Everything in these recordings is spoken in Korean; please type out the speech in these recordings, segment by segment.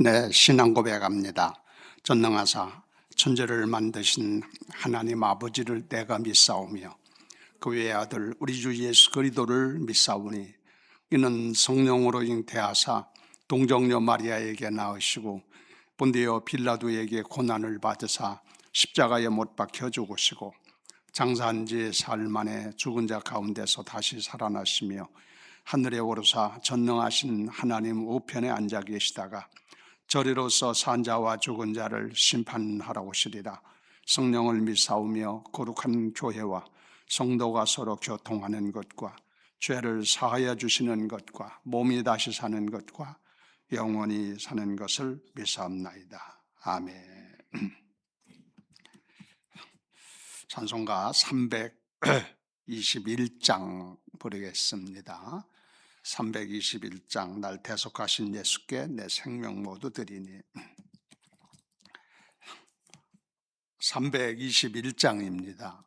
네, 신앙 고백합니다. 전능하사 천지를 만드신 하나님 아버지를 내가 믿사오며 그 외의 아들 우리 주 예수 그리스도를 믿사오니 이는 성령으로 잉태하사 동정녀 마리아에게 낳으시고 본디오 빌라도에게 고난을 받으사 십자가에 못 박혀 죽으시고 장사한 지 사흘 만에 죽은 자 가운데서 다시 살아나시며 하늘에 오르사 전능하신 하나님 우편에 앉아 계시다가 저리로서 산 자와 죽은 자를 심판하러 오시리라. 성령을 믿사오며 거룩한 교회와 성도가 서로 교통하는 것과 죄를 사하여 주시는 것과 몸이 다시 사는 것과 영원히 사는 것을 믿사옵나이다. 아멘. 찬송가 321장 부르겠습니다. 321장 날 대속하신 예수께 내 생명 모두 드리니. 321장입니다.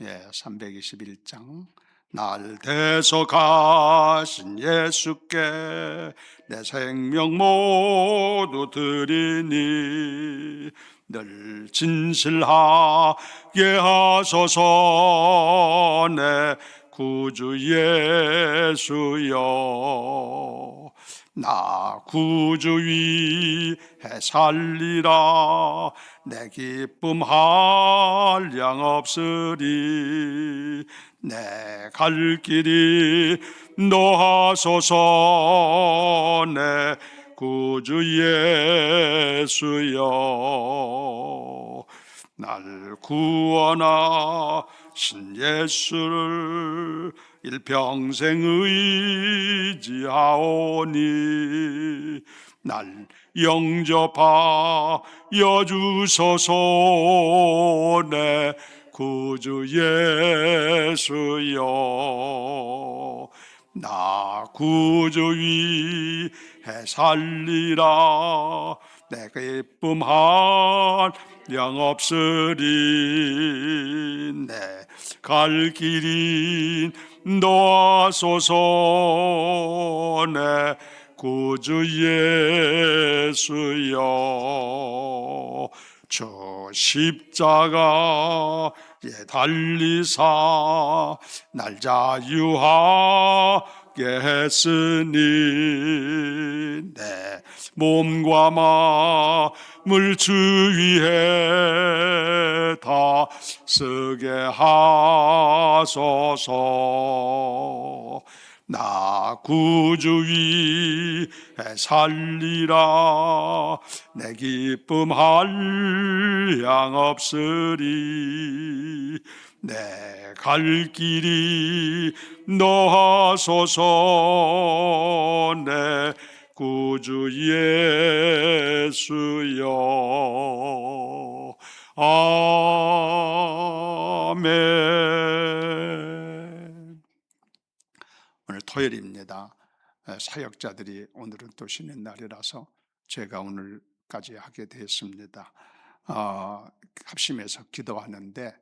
예, 321장. 날 대속하신 예수께 내 생명 모두 드리니 늘 진실하게 하소서 내 구주 예수여. 나 구주 위에 살리라 내 기쁨 한량 없으리. 내 갈 길이 노하소서 내 구주 예수여. 날 구원하신 예수를 일평생 의지하오니 날 영접하여 주소서 내 구주 예수여. 나 구주 위에 살리라 내 기쁨 한량 없으리. 내 갈 길이 노하소서 내 구주 예수여. 저 십자가에 달리사 날 자유하게 했으니 내 몸과 마음을 주 위에 다 쓰게 하소서. 나 구주 위에 살리라 내 기쁨 한량 없으리. 내 갈 길이 노하소서 내 구주 예수여. 아멘. 오늘 토요일입니다. 사역자들이 오늘은 또 쉬는 날이라서 제가 오늘까지 하게 되었습니다. 합심해서 기도하는데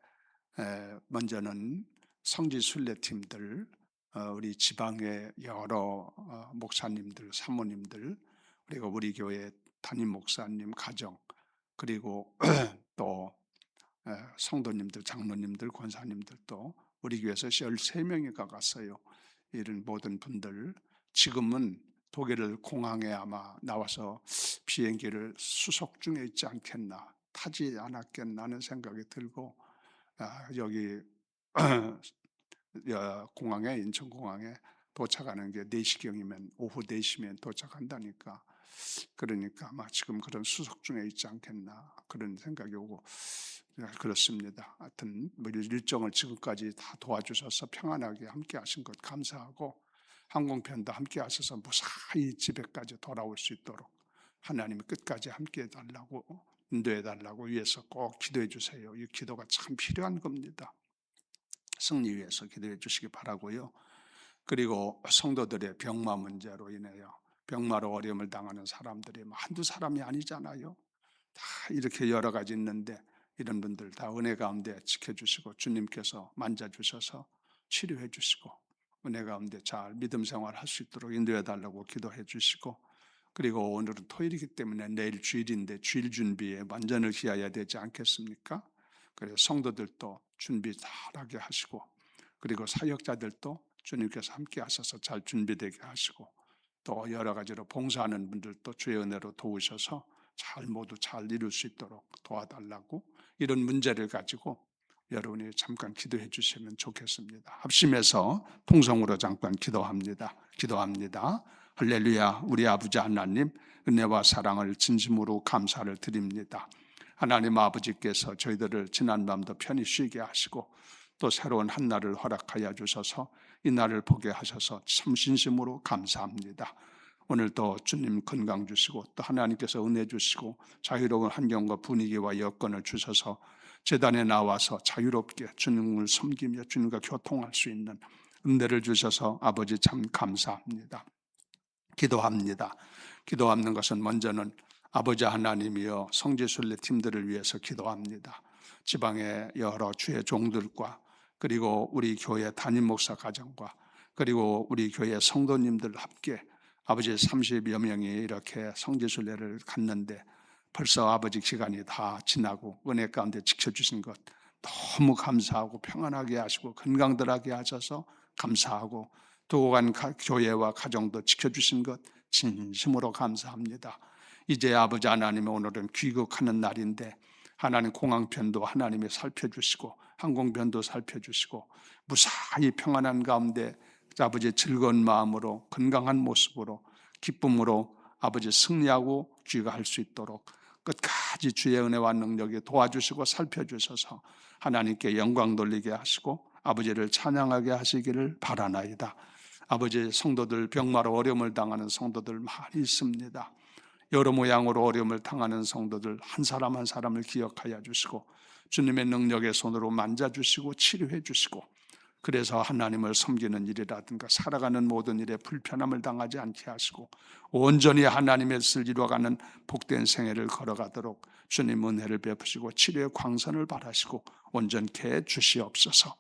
먼저는 성지순례팀들, 우리 지방의 여러 목사님들, 사모님들, 그리고 우리 교회 담임 목사님 가정, 그리고 또 성도님들, 장로님들, 권사님들도 우리 교회에서 13명이 가갔어요. 이런 모든 분들, 지금은 독일 공항에 아마 나와서 비행기를 수속 중에 있지 않겠나, 타지 않았겠나 하는 생각이 들고, 여기 공항에, 인천공항에 도착하는 게 4시경이면, 오후 4시면 도착한다니까, 그러니까 아마 지금 그런 수속 중에 있지 않겠나 그런 생각이 오고 그렇습니다. 하여튼 일정을 지금까지 다 도와주셔서 평안하게 함께 하신 것 감사하고, 항공편도 함께 하셔서 무사히 집에까지 돌아올 수 있도록 하나님이 끝까지 함께 해달라고, 인도해달라고 위해서 꼭 기도해 주세요. 이 기도가 참 필요한 겁니다. 승리 위해서 기도해 주시기 바라고요. 그리고 성도들의 병마 문제로 인하여 병마로 어려움을 당하는 사람들이 한두 사람이 아니잖아요. 다 이렇게 여러 가지 있는데 이런 분들 다 은혜 가운데 지켜주시고 주님께서 만져주셔서 치료해 주시고 은혜 가운데 잘 믿음 생활할 수 있도록 인도해 달라고 기도해 주시고, 그리고 오늘은 토요일이기 때문에 내일 주일인데 주일 준비에 완전을 기해야 되지 않겠습니까? 그래서 성도들도 준비 잘하게 하시고, 그리고 사역자들도 주님께서 함께 하셔서 잘 준비되게 하시고, 또 여러 가지로 봉사하는 분들도 주의 은혜로 도우셔서 모두 잘 이룰 수 있도록 도와달라고, 이런 문제를 가지고 여러분이 잠깐 기도해 주시면 좋겠습니다. 합심해서 통성으로 잠깐 기도합니다. 할렐루야. 우리 아버지 하나님, 은혜와 사랑을 진심으로 감사를 드립니다. 하나님 아버지께서 저희들을 지난 밤도 편히 쉬게 하시고 또 새로운 한 날을 허락하여 주셔서 이 날을 보게 하셔서 참 진심으로 감사합니다. 오늘도 주님 건강 주시고 또 하나님께서 은혜 주시고 자유로운 환경과 분위기와 여건을 주셔서 제단에 나와서 자유롭게 주님을 섬기며 주님과 교통할 수 있는 은혜를 주셔서 아버지 참 감사합니다. 기도하는 것은 먼저는 아버지 하나님이여 성지순례 팀들을 위해서 기도합니다. 지방의 여러 주의 종들과 그리고 우리 교회 담임 목사 가정과 그리고 우리 교회 성도님들 함께 아버지 30여 명이 이렇게 성지순례를 갔는데 벌써 아버지 기간이 다 지나고 은혜 가운데 지켜주신 것 너무 감사하고 평안하게 하시고 건강들하게 하셔서 감사하고 두고 간 교회와 가정도 지켜주신 것 진심으로 감사합니다. 이제 아버지 하나님 오늘은 귀국하는 날인데 하나님 공항편도 하나님이 살펴주시고 항공편도 살펴주시고 무사히 평안한 가운데 아버지 즐거운 마음으로 건강한 모습으로 기쁨으로 아버지 승리하고 귀가할 수 있도록 끝까지 주의 은혜와 능력이 도와주시고 살펴주셔서 하나님께 영광 돌리게 하시고 아버지를 찬양하게 하시기를 바라나이다. 아버지 성도들 병마로 어려움을 당하는 성도들 많이 있습니다. 여러 모양으로 어려움을 당하는 성도들 한 사람 한 사람을 기억하여 주시고 주님의 능력의 손으로 만져주시고 치료해 주시고 그래서 하나님을 섬기는 일이라든가 살아가는 모든 일에 불편함을 당하지 않게 하시고 온전히 하나님의 뜻을 이루어가는 복된 생애를 걸어가도록 주님 은혜를 베푸시고 치료의 광선을 바라시고 온전케 해 주시옵소서.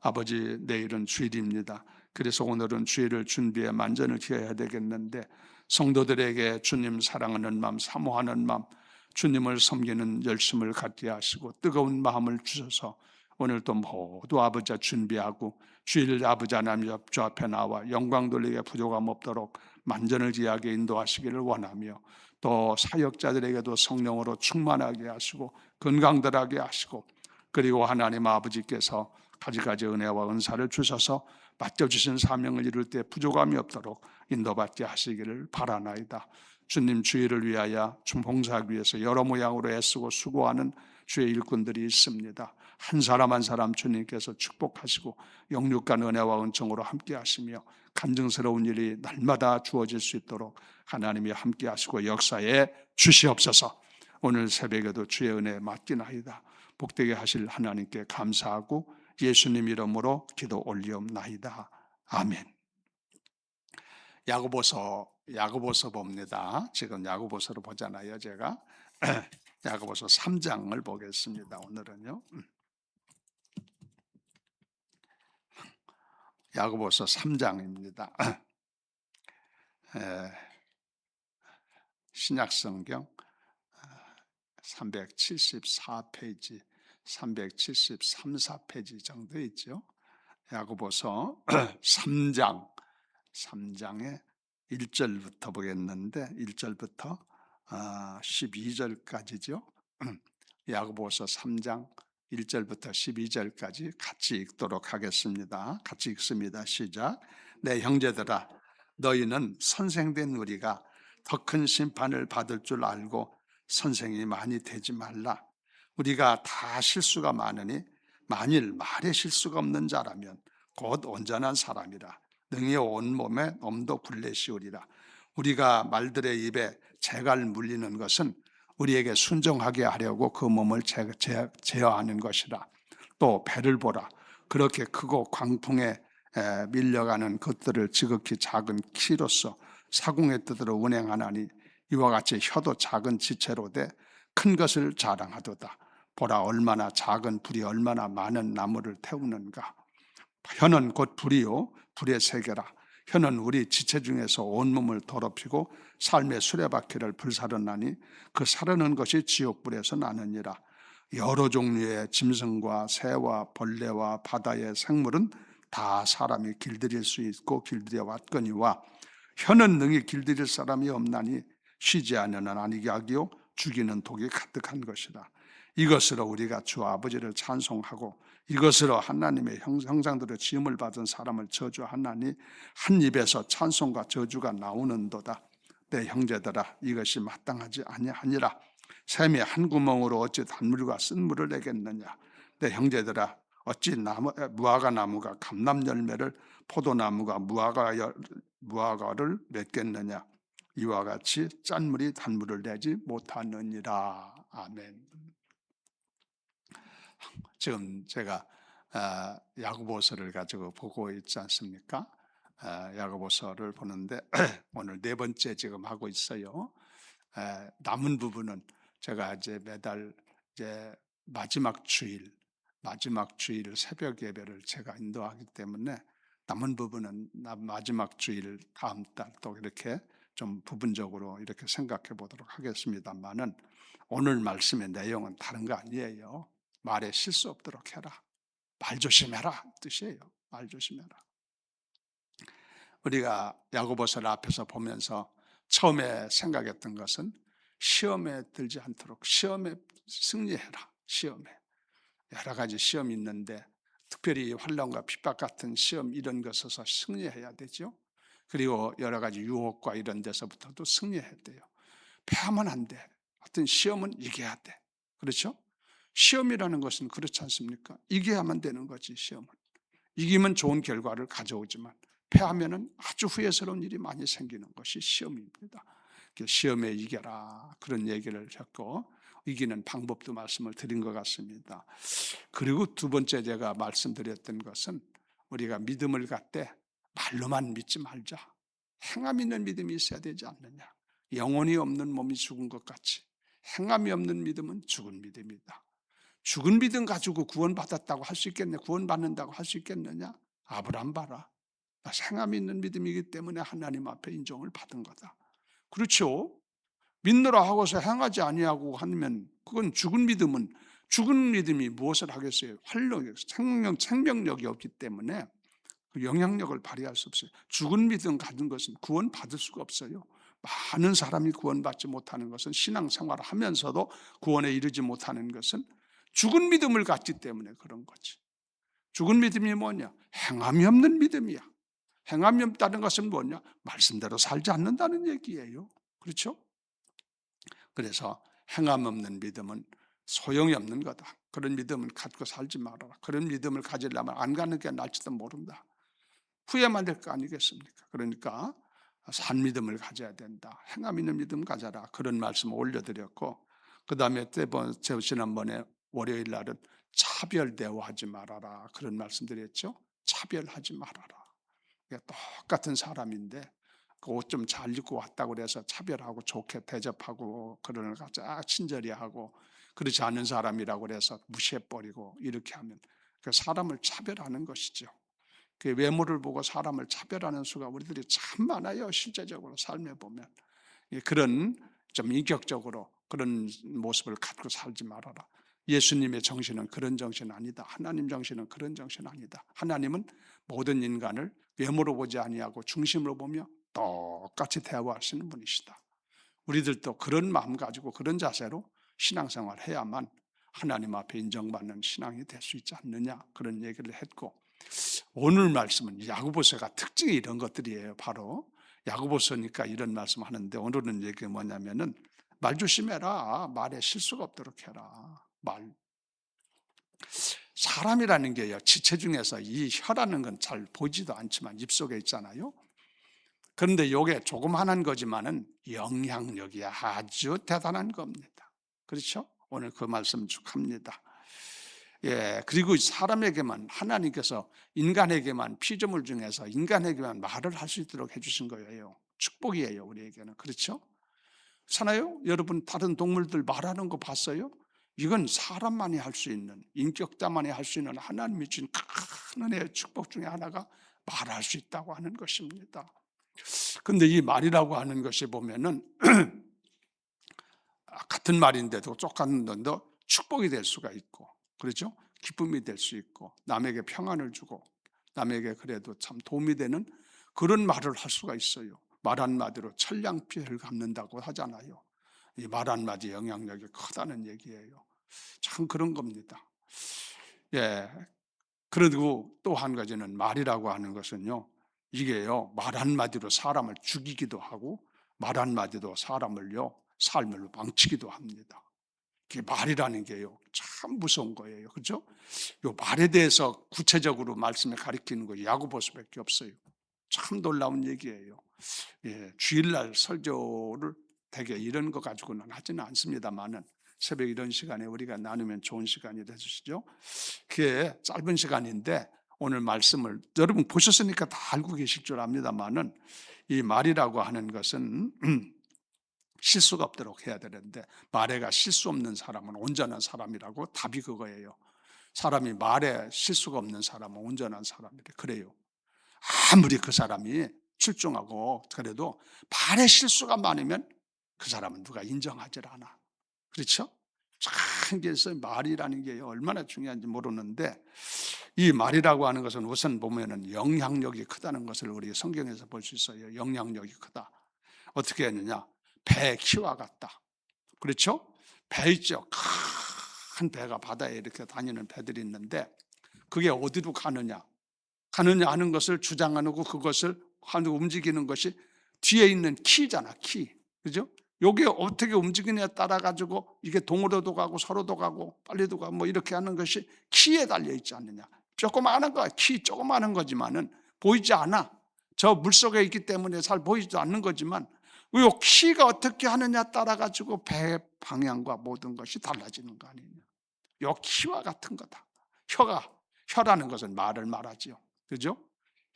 아버지 내일은 주일입니다. 그래서 오늘은 주일을 준비해 만전을 기해야 되겠는데 성도들에게 주님 사랑하는 마음, 사모하는 마음, 주님을 섬기는 열심을 갖게 하시고 뜨거운 마음을 주셔서 오늘도 모두 아버지 준비하고 주일 아버지 하나님 주 앞에 나와 영광 돌리게 부족함 없도록 만전을 기하게 인도하시기를 원하며 또 사역자들에게도 성령으로 충만하게 하시고 건강들하게 하시고 그리고 하나님 아버지께서 가지가지 은혜와 은사를 주셔서 맡겨주신 사명을 이룰 때 부족함이 없도록 인도받게 하시기를 바라나이다. 주님 주일을 위하여 봉사하기 위해서 여러 모양으로 애쓰고 수고하는 주의 일꾼들이 있습니다. 한 사람 한 사람 주님께서 축복하시고 영육간 은혜와 은총으로 함께 하시며 간증스러운 일이 날마다 주어질 수 있도록 하나님이 함께 하시고 역사에 주시옵소서. 오늘 새벽에도 주의 은혜에 맡기나이다. 복되게 하실 하나님께 감사하고 예수님 이름으로 기도 올리옵나이다. 아멘. 야고보서 봅니다. 지금 야고보서를 보잖아요. 제가 야고보서 3장을 보겠습니다. 오늘은요. 야고보서 3장입니다. 신약성경 374페이지, 373, 4페이지 정도 있죠. 야고보서 3장의 1절부터 보겠는데 1절부터 12절까지죠. 야고보서 3장 1절부터 12절까지 같이 읽도록 하겠습니다. 같이 읽습니다. 시작. 내 형제들아, 너희는 선생된 우리가 더 큰 심판을 받을 줄 알고 선생이 많이 되지 말라. 우리가 다 실수가 많으니 만일 말에 실수가 없는 자라면 곧 온전한 사람이라 능히 온몸에 몸도 굴레시우리라. 우리가 말들의 입에 재갈 물리는 것은 우리에게 순종하게 하려고 그 몸을 제어하는 것이라. 또 배를 보라. 그렇게 크고 광풍에 밀려가는 것들을 지극히 작은 키로서 사공의 뜻으로 운행하나니 이와 같이 혀도 작은 지체로 돼 큰 것을 자랑하도다. 보라 얼마나 작은 불이 얼마나 많은 나무를 태우는가. 혀는 곧 불이요 불의 세계라. 혀는 우리 지체 중에서 온몸을 더럽히고 삶의 수레바퀴를 불사르나니 그 사르는 것이 지옥불에서 나느니라. 여러 종류의 짐승과 새와 벌레와 바다의 생물은 다 사람이 길들일 수 있고 길들여 왔거니와 혀는 능히 길들일 사람이 없나니 쉬지 않으는 안익약이요 죽이는 독이 가득한 것이다. 이것으로 우리가 주 아버지를 찬송하고 이것으로 하나님의 형상대로 지음을 받은 사람을 저주하나니 한 입에서 찬송과 저주가 나오는도다. 내 형제들아 이것이 마땅하지 아니하니라. 샘이 한 구멍으로 어찌 단물과 쓴물을 내겠느냐. 내 형제들아 어찌 무화과 나무가 감람 열매를 포도나무가 무화과를 맺겠느냐. 이와 같이 짠물이 단물을 내지 못하느니라. 아멘. 지금 제가 야고보서를 가지고 보고 있지 않습니까? 야고보서를 보는데 오늘 네 번째 지금 하고 있어요. 남은 부분은 제가 이제 매달 이제 마지막 주일 새벽 예배를 제가 인도하기 때문에 남은 부분은 마지막 주일 다음 달 또 이렇게 좀 부분적으로 이렇게 생각해 보도록 하겠습니다만은 오늘 말씀의 내용은 다른 거 아니에요. 말에 실수 없도록 해라. 말 조심해라 뜻이에요. 말 조심해라. 우리가 야고보서를 앞에서 보면서 처음에 생각했던 것은 시험에 들지 않도록 시험에 승리해라. 시험에. 여러 가지 시험이 있는데 특별히 환난과 핍박 같은 시험 이런 것에서 승리해야 되죠. 그리고 여러 가지 유혹과 이런 데서부터도 승리해야 돼요. 패하면 안 돼. 하여튼 시험은 이겨야 돼. 그렇죠? 시험이라는 것은 그렇지 않습니까? 이겨야만 되는 거지 시험은. 이기면 좋은 결과를 가져오지만 패하면 아주 후회스러운 일이 많이 생기는 것이 시험입니다. 시험에 이겨라 그런 얘기를 했고 이기는 방법도 말씀을 드린 것 같습니다. 그리고 두 번째 제가 말씀드렸던 것은 우리가 믿음을 갖되 말로만 믿지 말자. 행함 있는 믿음이 있어야 되지 않느냐. 영혼이 없는 몸이 죽은 것 같이 행함이 없는 믿음은 죽은 믿음이다. 죽은 믿음 가지고 구원받았다고 할 수 있겠냐? 구원받는다고 할 수 있겠느냐? 아브라함 봐라. 행함이 있는 믿음이기 때문에 하나님 앞에 인정을 받은 거다. 그렇죠? 믿노라 하고서 행하지 아니하고 하면 그건 죽은 믿음이 무엇을 하겠어요? 생명력이 없기 때문에 그 영향력을 발휘할 수 없어요. 죽은 믿음 가진 것은 구원받을 수가 없어요. 많은 사람이 구원받지 못하는 것은 신앙생활을 하면서도 구원에 이르지 못하는 것은 죽은 믿음을 갖기 때문에 그런 거지. 죽은 믿음이 뭐냐? 행함이 없는 믿음이야. 행함이 없다는 것은 뭐냐? 말씀대로 살지 않는다는 얘기예요. 그렇죠? 그래서 행함 없는 믿음은 소용이 없는 거다. 그런 믿음을 갖고 살지 말아라. 그런 믿음을 가지려면 안 가는 게 날지도 모른다. 후회만 될 거 아니겠습니까? 그러니까 산 믿음을 가져야 된다. 행함 있는 믿음 가져라. 그런 말씀을 올려드렸고 그 다음에 지난번에 월요일 날은 차별 대우하지 말아라. 그런 말씀드렸죠. 차별하지 말아라. 똑같은 사람인데 그 옷 좀 잘 입고 왔다고 그래서 차별하고 좋게 대접하고 그러는 거 친절히 하고 그렇지 않은 사람이라고 그래서 무시해버리고 이렇게 하면 그 사람을 차별하는 것이죠. 그 외모를 보고 사람을 차별하는 수가 우리들이 참 많아요. 실제적으로 삶에 보면 그런 좀 인격적으로 그런 모습을 갖고 살지 말아라. 예수님의 정신은 그런 정신 아니다. 하나님 정신은 그런 정신 아니다. 하나님은 모든 인간을 외모로 보지 아니하고 중심으로 보며 똑같이 대화하시는 분이시다. 우리들도 그런 마음 가지고 그런 자세로 신앙생활 해야만 하나님 앞에 인정받는 신앙이 될 수 있지 않느냐 그런 얘기를 했고 오늘 말씀은 야고보서가 특징이 이런 것들이에요. 바로 야고보서니까 이런 말씀하는데 오늘은 얘기가 뭐냐면은 말 조심해라. 말에 실수가 없도록 해라. 말. 사람이라는 게요. 지체 중에서 이 혀라는 건 잘 보이지도 않지만 입속에 있잖아요. 그런데 이게 조그만한 거지만은 영향력이 아주 대단한 겁니다. 그렇죠? 오늘 그 말씀 쭉 합니다. 예, 그리고 사람에게만 하나님께서 인간에게만 피조물 중에서 인간에게만 말을 할 수 있도록 해주신 거예요. 축복이에요, 우리에게는. 그렇죠? 사나요? 여러분 다른 동물들 말하는 거 봤어요? 이건 사람만이 할 수 있는, 인격자만이 할 수 있는 하나님이 주신 큰 은혜의 축복 중에 하나가 말할 수 있다고 하는 것입니다. 근데 이 말이라고 하는 것이 보면은 같은 말인데도 똑같은 던도 축복이 될 수가 있고, 그렇죠? 기쁨이 될 수 있고, 남에게 평안을 주고, 남에게 그래도 참 도움이 되는 그런 말을 할 수가 있어요. 말 한마디로 천냥빚을 갚는다고 하잖아요. 이 말 한마디 영향력이 크다는 얘기예요. 참 그런 겁니다. 예. 그리고 또 한 가지는 말이라고 하는 것은요, 이게요, 말 한마디로 사람을 죽이기도 하고, 말 한마디도 사람을요, 삶을 망치기도 합니다. 그게 말이라는 게요, 참 무서운 거예요. 그죠? 요 말에 대해서 구체적으로 말씀에 가리키는 거 야고보서밖에 없어요. 참 놀라운 얘기예요. 예, 주일날 설교를 되게 이런 거 가지고는 하지는 않습니다만은 새벽 이런 시간에 우리가 나누면 좋은 시간이 되시죠. 그게 짧은 시간인데 오늘 말씀을 여러분 보셨으니까 다 알고 계실 줄 압니다만은 이 말이라고 하는 것은 실수가 없도록 해야 되는데 말에가 실수 없는 사람은 온전한 사람이라고 답이 그거예요. 사람이 말에 실수가 없는 사람은 온전한 사람이래. 그래요. 아무리 그 사람이 출중하고 그래도 말에 실수가 많으면 그 사람은 누가 인정하질 않아. 그렇죠? 참 그래서 말이라는 게 얼마나 중요한지 모르는데 이 말이라고 하는 것은 우선 보면은 영향력이 크다는 것을 우리 성경에서 볼 수 있어요. 영향력이 크다. 어떻게 했느냐? 배의 키와 같다. 그렇죠? 배 있죠. 큰 배가 바다에 이렇게 다니는 배들이 있는데 그게 어디로 가느냐 하는 것을 주장하고 그것을 하는 움직이는 것이 뒤에 있는 키잖아, 키. 그죠? 요게 어떻게 움직이냐에 따라 가지고 이게 동으로도 가고 서로도 가고 빨리도 가고 뭐 이렇게 하는 것이 키에 달려 있지 않느냐. 조그마한 거야. 키 조그마한 거지만은 보이지 않아. 저 물속에 있기 때문에 잘 보이지도 않는 거지만 요 키가 어떻게 하느냐 따라 가지고 배 방향과 모든 것이 달라지는 거 아니냐. 요 키와 같은 거다. 혀라는 것은 말을 말하지요. 그죠?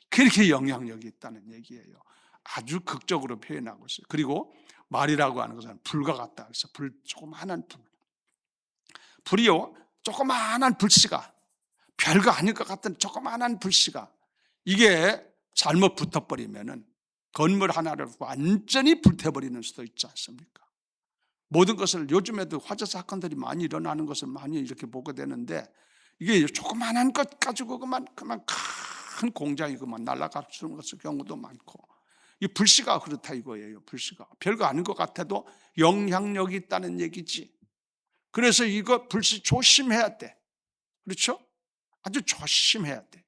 그렇게 영향력이 있다는 얘기예요. 아주 극적으로 표현하고 있어요. 그리고 말이라고 하는 것은 불과 같다. 그래서 조그마한 불. 불이요, 조그마한 불씨가 별거 아닐 것 같은 조그마한 불씨가 이게 잘못 붙어버리면은 건물 하나를 완전히 불태워버리는 수도 있지 않습니까? 모든 것을 요즘에도 화재 사건들이 많이 일어나는 것을 많이 이렇게 보게 되는데 이게 조그마한 것 가지고 그만 큰 공장이 그만 날아갈 수 있는 경우도 많고 이 불씨가 그렇다 이거예요. 불씨가 별거 아닌 것 같아도 영향력이 있다는 얘기지. 그래서 이거 불씨 조심해야 돼. 그렇죠? 아주 조심해야 돼.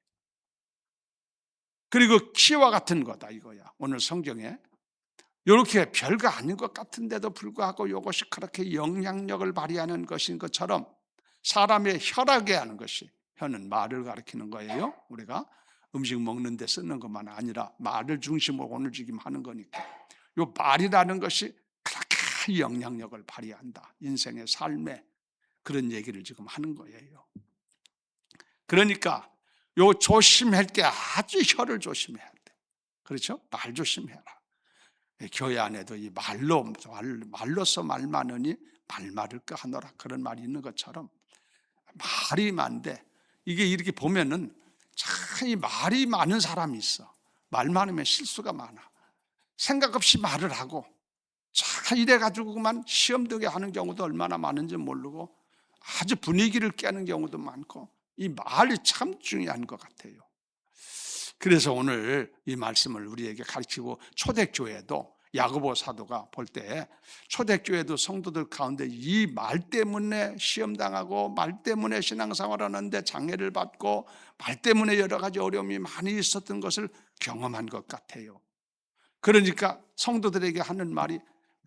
그리고 키와 같은 거다 이거야. 오늘 성경에 이렇게 별거 아닌 것 같은데도 불구하고 이것이 그렇게 영향력을 발휘하는 것인 것처럼 사람의 혈하게 하는 것이 혀는 말을 가리키는 거예요. 우리가 음식 먹는 데 쓰는 것만 아니라 말을 중심으로 오늘 지금 하는 거니까 이 말이라는 것이 그렇게 영향력을 발휘한다. 인생의 삶에 그런 얘기를 지금 하는 거예요. 그러니까 요 조심할 게 아주 혀를 조심해야 돼. 그렇죠? 말 조심해라. 교회 안에도 이 말로서 말 많으니 말 많을까 하노라 그런 말이 있는 것처럼 말이 많은데 이게 이렇게 보면은 참 이 말이 많은 사람이 있어. 말 많으면 실수가 많아. 생각 없이 말을 하고 자 이래가지고 그만 시험 들게 하는 경우도 얼마나 많은지 모르고 아주 분위기를 깨는 경우도 많고 이 말이 참 중요한 것 같아요. 그래서 오늘 이 말씀을 우리에게 가르치고 초대교회도 야고보 사도가 볼 때 초대교회도 성도들 가운데 이 말 때문에 시험당하고 말 때문에 신앙생활하는데 장애를 받고 말 때문에 여러 가지 어려움이 많이 있었던 것을 경험한 것 같아요. 그러니까 성도들에게 하는 말이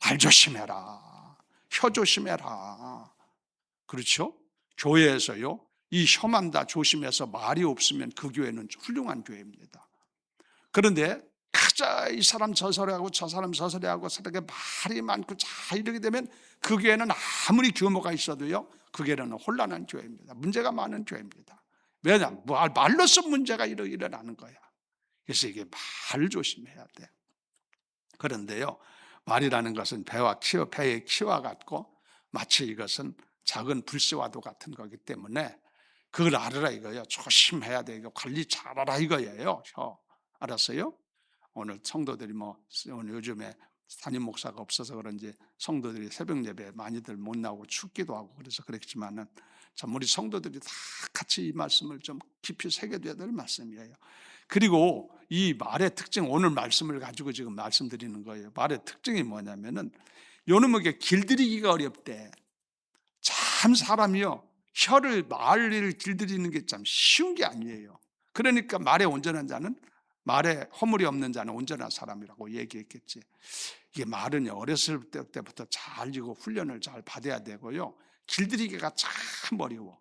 말 조심해라. 혀 조심해라. 그렇죠? 교회에서요. 이 혀만 다 조심해서 말이 없으면 그 교회는 훌륭한 교회입니다. 그런데 가자 이 사람 저 소리하고 저 사람 저 소리하고 서로게 말이 많고 자 이렇게 되면 그 교회는 아무리 규모가 있어도요. 그 교회는 혼란한 교회입니다. 문제가 많은 교회입니다. 왜냐? 말로써 문제가 일어나는 거야. 그래서 이게 말을 조심해야 돼. 그런데요. 말이라는 것은 배의 키와 같고 마치 이것은 작은 불씨와도 같은 거기 때문에 그걸 알아라 이거예요. 조심해야 돼. 이거 관리 잘하라 이거예요. 알았어요? 오늘 성도들이 오늘 요즘에 담임 목사가 없어서 그런지 성도들이 새벽 예배 많이들 못 나오고 춥기도 하고 그래서 그랬지만은 참 우리 성도들이 다 같이 이 말씀을 좀 깊이 새겨둬야 될 말씀이에요. 그리고 이 말의 특징, 오늘 말씀을 가지고 지금 말씀드리는 거예요. 말의 특징이 뭐냐면은 요놈에게 길들이기가 어렵대. 참 사람이요, 말을 길들이는 게 참 쉬운 게 아니에요. 그러니까 말에 온전한 자는, 말에 허물이 없는 자는 온전한 사람이라고 얘기했겠지. 이게 말은 어렸을 때부터 잘 이고 훈련을 잘 받아야 되고요, 길들이기가 참 어려워.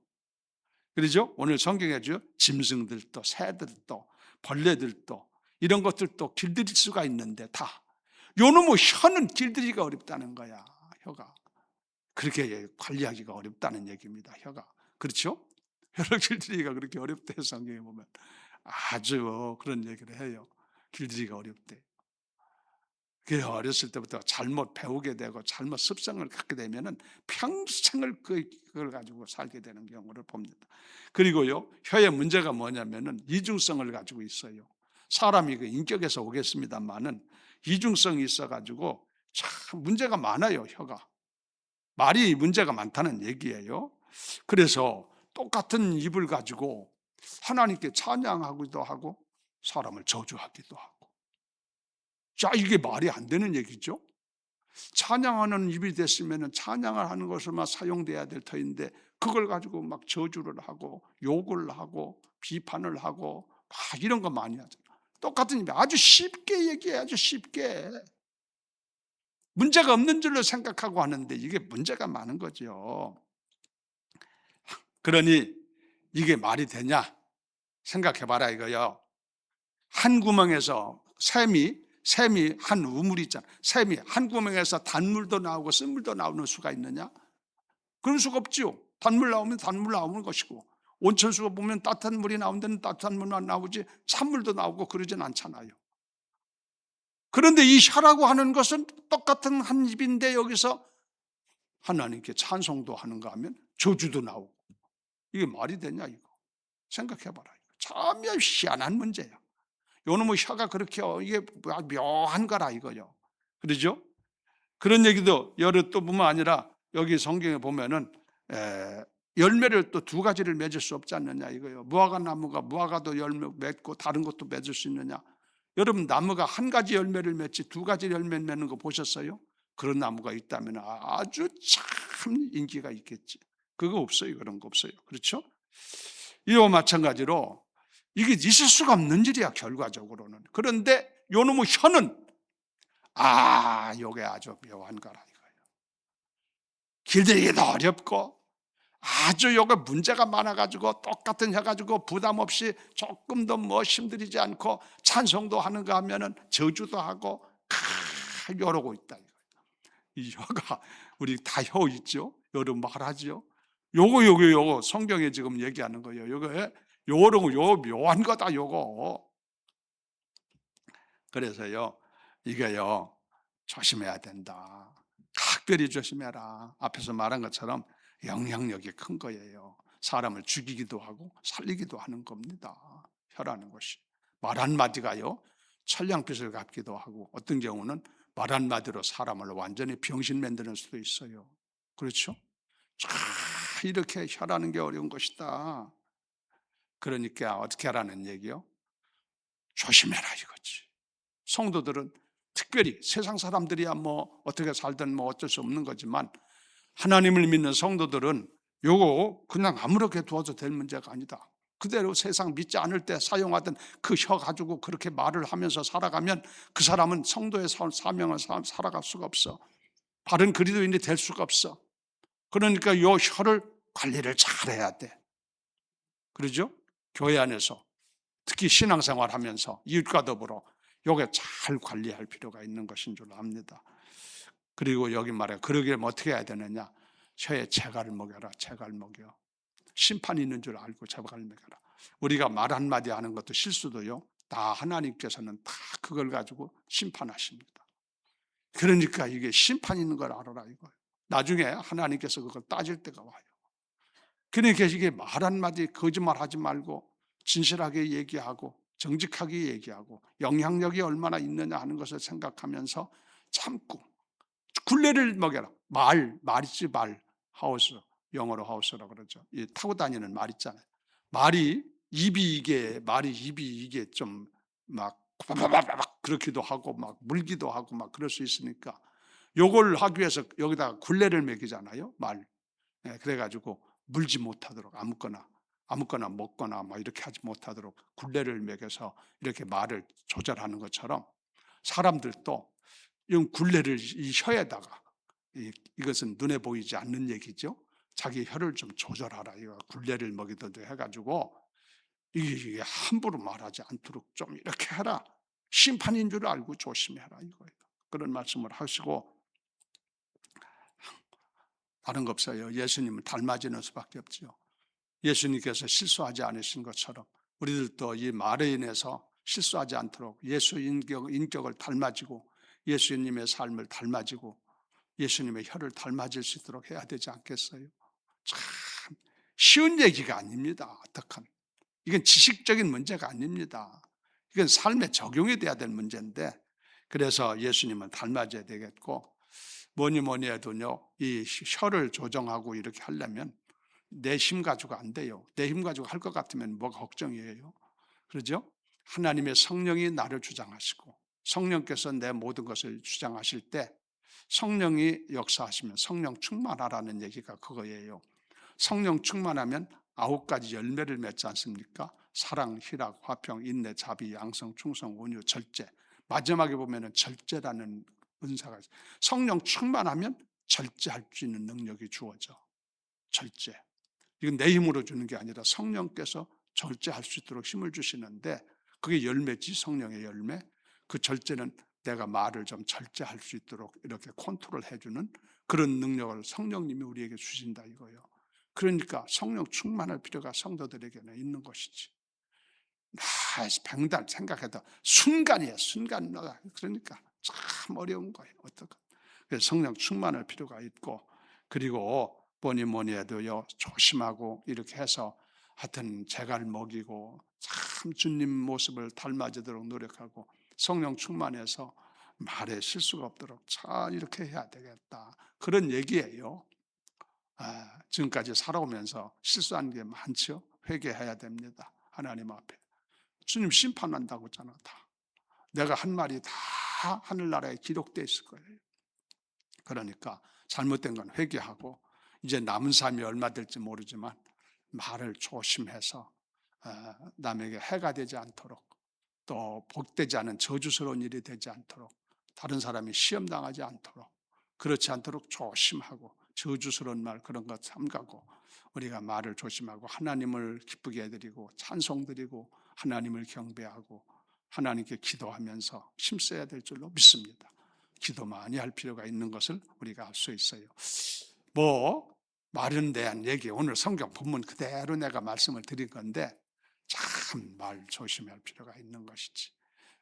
그러죠? 오늘 성경에죠, 짐승들도 새들도 벌레들도 이런 것들도 길들일 수가 있는데 다 요놈의 혀는 길들이기가 어렵다는 거야. 혀가 그렇게 관리하기가 어렵다는 얘기입니다. 혀가. 그렇죠? 혀를 길들이기가 그렇게 어렵대. 성경에 보면 아주 그런 얘기를 해요. 길들이기가 어렵대. 그 어렸을 때부터 잘못 배우게 되고 잘못 습성을 갖게 되면은 평생을 그걸 가지고 살게 되는 경우를 봅니다. 그리고요, 혀의 문제가 뭐냐면은 이중성을 가지고 있어요. 사람이 그 인격에서 오겠습니다만은 이중성이 있어가지고 참 문제가 많아요. 혀가. 말이 문제가 많다는 얘기예요. 그래서 똑같은 입을 가지고 하나님께 찬양하기도 하고 사람을 저주하기도 하고. 자, 이게 말이 안 되는 얘기죠. 찬양하는 입이 됐으면 찬양을 하는 것을만 사용돼야 될 터인데 그걸 가지고 막 저주를 하고 욕을 하고 비판을 하고 막 이런 거 많이 하잖아. 똑같은 입이 아주 쉽게 얘기해. 아주 쉽게. 문제가 없는 줄로 생각하고 하는데 이게 문제가 많은 거죠. 그러니 이게 말이 되냐 생각해봐라 이거요. 한 구멍에서 샘이 한 우물이 있잖아. 샘이 한 구멍에서 단물도 나오고 쓴물도 나오는 수가 있느냐? 그런 수가 없죠. 단물 나오면 단물 나오는 것이고, 온천수가 보면 따뜻한 물이 나온 데는 따뜻한 물만 나오지 찬물도 나오고 그러진 않잖아요. 그런데 이 혀라고 하는 것은 똑같은 한 입인데 여기서 하나님께 찬송도 하는가 하면 저주도 나오고, 이게 말이 되냐 이거. 생각해봐라. 참 희한한 문제야. 요놈의 혀가 그렇게 이게 묘한 거라 이거요. 그러죠? 그런 얘기도 또 뿐만 아니라 여기 성경에 보면은 열매를 또 두 가지를 맺을 수 없지 않느냐 이거요. 무화과 나무가 무화과도 열매 맺고 다른 것도 맺을 수 있느냐? 여러분 나무가 한 가지 열매를 맺지 두 가지 열매 맺는 거 보셨어요? 그런 나무가 있다면 아주 참 인기가 있겠지. 그거 없어요. 그런 거 없어요. 그렇죠? 이와 마찬가지로 이게 있을 수가 없는 일이야 결과적으로는. 그런데 요놈의 혀는 요게 아주 묘한 거라 이거예요. 길들이기도 어렵고 아주 요게 문제가 많아가지고 똑같은 혀 가지고 부담 없이 조금 더 힘들이지 않고 찬송도 하는가 하면은 저주도 하고 이러고 있다 이거예요. 이 혀가 우리 다 혀 있죠. 여러분 말하죠. 요거 성경에 지금 얘기하는 거예요. 요거 묘한 거다 요거. 그래서요 이게요 조심해야 된다. 각별히 조심해라. 앞에서 말한 것처럼 영향력이 큰 거예요. 사람을 죽이기도 하고 살리기도 하는 겁니다. 혀라는 것이. 말 한마디가요 천냥빚을 갚기도 하고 어떤 경우는 말 한마디로 사람을 완전히 병신 만드는 수도 있어요. 그렇죠? 이렇게 혀라는 게 어려운 것이다. 그러니까 어떻게 하라는 얘기요? 조심해라 이거지. 성도들은 특별히 세상 사람들이야 어떻게 살든 어쩔 수 없는 거지만 하나님을 믿는 성도들은 요거 그냥 아무렇게 두어도 될 문제가 아니다. 그대로 세상 믿지 않을 때 사용하던 그 혀 가지고 그렇게 말을 하면서 살아가면 그 사람은 성도의 사명을 살아갈 수가 없어. 바른 그리스도인이 될 수가 없어. 그러니까 요 혀를 관리를 잘해야 돼. 그러죠? 교회 안에서 특히 신앙생활 하면서 이웃과 더불어 요게 잘 관리할 필요가 있는 것인 줄 압니다. 그리고 여기 말해 그러기를 어떻게 해야 되느냐? 혀에 채갈을 먹여라. 채갈 먹여. 심판이 있는 줄 알고 채갈 먹여라. 우리가 말 한마디 하는 것도 실수도요. 다 하나님께서는 다 그걸 가지고 심판하십니다. 그러니까 이게 심판 있는 걸 알아라 이거예요. 나중에 하나님께서 그걸 따질 때가 와요. 그러니까 이게 말 한마디 거짓말하지 말고 진실하게 얘기하고 정직하게 얘기하고 영향력이 얼마나 있느냐 하는 것을 생각하면서 참고 굴레를 먹여라. 말이지 말. 하우스, 영어로 하우스라고 그러죠. 이 타고 다니는 말 있잖아요. 말이 입이 이게 좀 막 그렇기도 하고 막 물기도 하고 막 그럴 수 있으니까 요걸 하기 위해서 여기다가 굴레를 먹이잖아요. 말. 그래가지고 물지 못하도록 아무거나 먹거나 막 이렇게 하지 못하도록 굴레를 먹여서 이렇게 말을 조절하는 것처럼 사람들도 이 굴레를 이 혀에다가 이것은 눈에 보이지 않는 얘기죠. 자기 혀를 좀 조절하라. 이거 굴레를 먹이듯 해가지고 이게 함부로 말하지 않도록 좀 이렇게 해라. 심판인 줄 알고 조심해라 이거예요. 그런 말씀을 하시고 다른 거 없어요. 예수님을 닮아지는 수밖에 없죠. 예수님께서 실수하지 않으신 것처럼 우리들도 이 말에 인해서 실수하지 않도록 예수 인격을 닮아지고 예수님의 삶을 닮아지고 예수님의 혀를 닮아질 수 있도록 해야 되지 않겠어요? 참 쉬운 얘기가 아닙니다. 어떡한 이건 지식적인 문제가 아닙니다. 이건 삶에 적용이 돼야 될 문제인데 그래서 예수님은 닮아져야 되겠고 뭐니 해도요 이 혀를 조정하고 이렇게 하려면 내 힘 가지고 안 돼요. 내 힘 가지고 할 것 같으면 뭐가 걱정이에요. 그러죠? 하나님의 성령이 나를 주장하시고 성령께서 내 모든 것을 주장하실 때 성령이 역사하시면 성령 충만하라는 얘기가 그거예요. 성령 충만하면 9가지 열매를 맺지 않습니까? 사랑, 희락, 화평, 인내, 자비, 양성, 충성, 온유, 절제. 마지막에 보면은 절제라는 은사가 있어요. 성령 충만하면 절제할 수 있는 능력이 주어져. 절제. 이건 내 힘으로 주는 게 아니라 성령께서 절제할 수 있도록 힘을 주시는데 그게 열매지, 성령의 열매. 그 절제는 내가 말을 좀 절제할 수 있도록 이렇게 컨트롤 해주는 그런 능력을 성령님이 우리에게 주신다 이거예요. 그러니까 성령 충만할 필요가 성도들에게는 있는 것이지. 백달 생각해도 순간이에요. 순간. 그러니까 참 어려운 거예요. 어떡하. 그래서 성령 충만할 필요가 있고 그리고 뭐니 해도요 조심하고 이렇게 해서 하여튼 재갈 먹이고 참 주님 모습을 닮아지도록 노력하고 성령 충만해서 말에 실수가 없도록 잘 이렇게 해야 되겠다. 그런 얘기예요. 지금까지 살아오면서 실수한 게 많죠. 회개해야 됩니다. 하나님 앞에. 주님 심판한다고 했잖아. 다. 내가 한 말이 다 하늘나라에 기록되어 있을 거예요. 그러니까 잘못된 건 회개하고 이제 남은 삶이 얼마 될지 모르지만 말을 조심해서 남에게 해가 되지 않도록 또 복되지 않은 저주스러운 일이 되지 않도록 다른 사람이 시험당하지 않도록 그렇지 않도록 조심하고 저주스러운 말 그런 것 삼가고 우리가 말을 조심하고 하나님을 기쁘게 해드리고 찬송드리고 하나님을 경배하고 하나님께 기도하면서 힘써야 될 줄로 믿습니다. 기도 많이 할 필요가 있는 것을 우리가 알 수 있어요. 말에 대한 얘기 오늘 성경 본문 그대로 내가 말씀을 드린 건데 참 말 조심할 필요가 있는 것이지.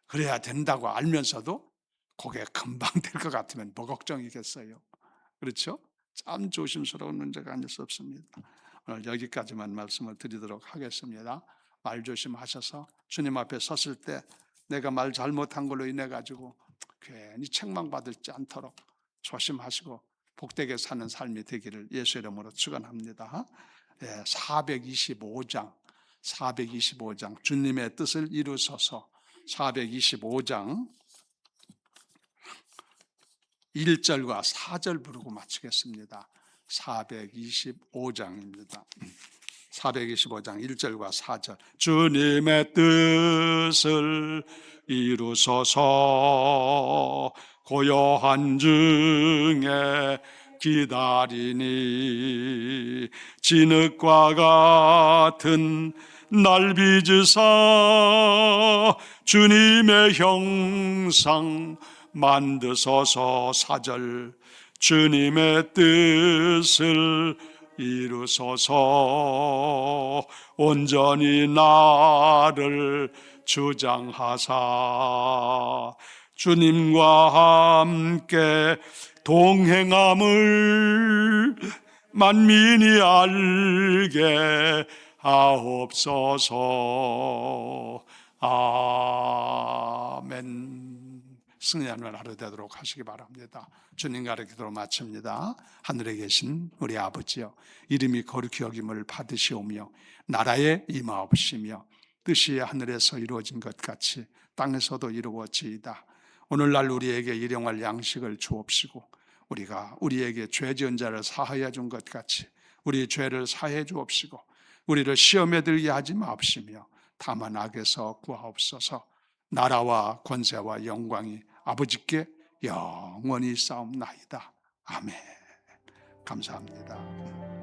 그래야 된다고 알면서도 그게 금방 될 것 같으면 뭐 걱정이겠어요. 그렇죠? 참 조심스러운 문제가 아닐 수 없습니다. 오늘 여기까지만 말씀을 드리도록 하겠습니다. 말 조심하셔서 주님 앞에 섰을 때 내가 말 잘못한 걸로 인해 가지고 괜히 책망받지 않도록 조심하시고 복되게 사는 삶이 되기를 예수 이름으로 축원합니다. 425장 주님의 뜻을 이루소서 425장 1절과 4절 부르고 마치겠습니다. 425장입니다. 425장 1절과 4절 주님의 뜻을 이루소서 고요한 중에 기다리니 진흙과 같은 날 빚으사 주님의 형상 만드소서 4절 주님의 뜻을 이루소서 온전히 나를 주장하사 주님과 함께 동행함을 만민이 알게 하옵소서. 아멘. 승리하는 하루 되도록 하시기 바랍니다. 주님과 기도로 마칩니다. 하늘에 계신 우리 아버지여, 이름이 거룩히 여김을 받으시오며 나라에 임하옵시며 뜻이 하늘에서 이루어진 것 같이 땅에서도 이루어지이다. 오늘날 우리에게 일용할 양식을 주옵시고 우리가 우리에게 죄 지은 자를 사하여 준 것 같이 우리 죄를 사해 주옵시고 우리를 시험에 들게 하지 마옵시며 다만 악에서 구하옵소서. 나라와 권세와 영광이 아버지께 영원히 싸움나이다. 아멘. 감사합니다.